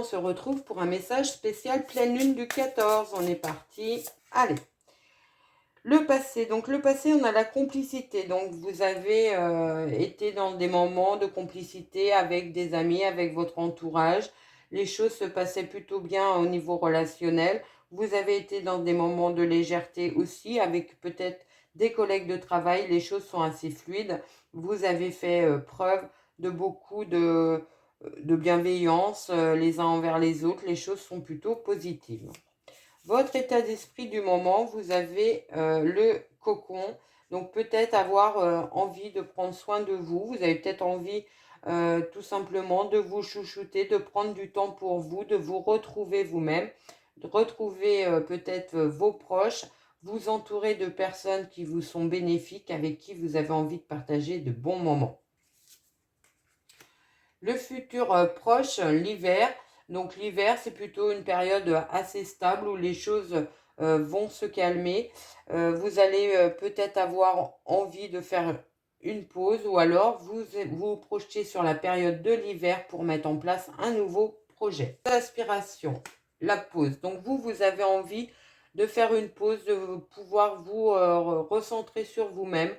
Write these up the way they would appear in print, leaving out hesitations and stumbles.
On se retrouve pour un message spécial pleine lune du 14. On est parti. Allez. Le passé. Donc le passé, on a la complicité. Donc vous avez été dans des moments de complicité avec des amis, avec votre entourage. Les choses se passaient plutôt bien au niveau relationnel. Vous avez été dans des moments de légèreté aussi, avec peut-être des collègues de travail. Les choses sont assez fluides. Vous avez fait preuve de beaucoup de bienveillance les uns envers les autres. Les choses sont plutôt positives. Votre état d'esprit du moment, vous avez le cocon. Donc peut-être avoir envie de prendre soin de vous. Vous avez peut-être envie tout simplement de vous chouchouter, de prendre du temps pour vous, de vous retrouver vous-même, de retrouver peut-être vos proches, vous entourer de personnes qui vous sont bénéfiques, avec qui vous avez envie de partager de bons moments. Le futur proche, l'hiver. Donc l'hiver, c'est plutôt une période assez stable où les choses vont se calmer. Vous allez peut-être avoir envie de faire une pause ou alors vous projetez sur la période de l'hiver pour mettre en place un nouveau projet. L'aspiration, la pause. Donc vous avez envie de faire une pause, de pouvoir vous recentrer sur vous-même,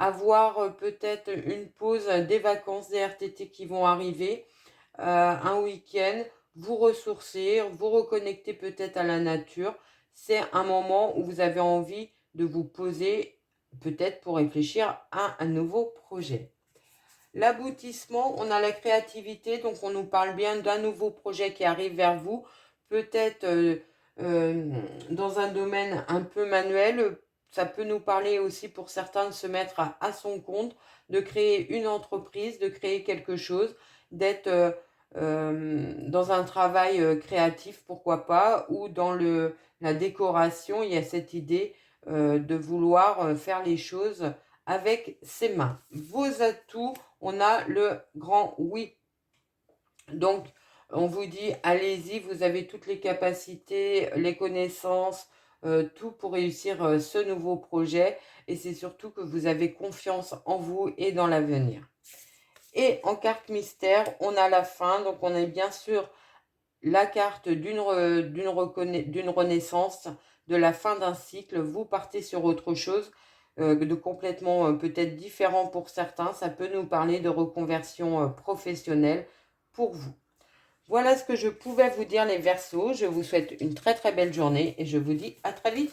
avoir peut-être une pause des vacances, des RTT qui vont arriver, un week-end, vous ressourcer, vous reconnecter peut-être à la nature. C'est un moment où vous avez envie de vous poser, peut-être pour réfléchir à un nouveau projet. L'aboutissement, on a la créativité, donc on nous parle bien d'un nouveau projet qui arrive vers vous, peut-être dans un domaine un peu manuel. Ça peut nous parler aussi pour certains de se mettre à son compte, de créer une entreprise, de créer quelque chose, d'être dans un travail créatif, pourquoi pas, ou dans la décoration, il y a cette idée de vouloir faire les choses avec ses mains. Vos atouts, on a le grand oui. Donc, on vous dit, allez-y, vous avez toutes les capacités, les connaissances, tout pour réussir ce nouveau projet. Et c'est surtout que vous avez confiance en vous et dans l'avenir. Et en carte mystère, on a la fin. Donc, on est bien sûr la carte d'une renaissance, de la fin d'un cycle. Vous partez sur autre chose, de complètement peut-être différent pour certains. Ça peut nous parler de reconversion professionnelle pour vous. Voilà ce que je pouvais vous dire les Verseaux. Je vous souhaite une très très belle journée et je vous dis à très vite.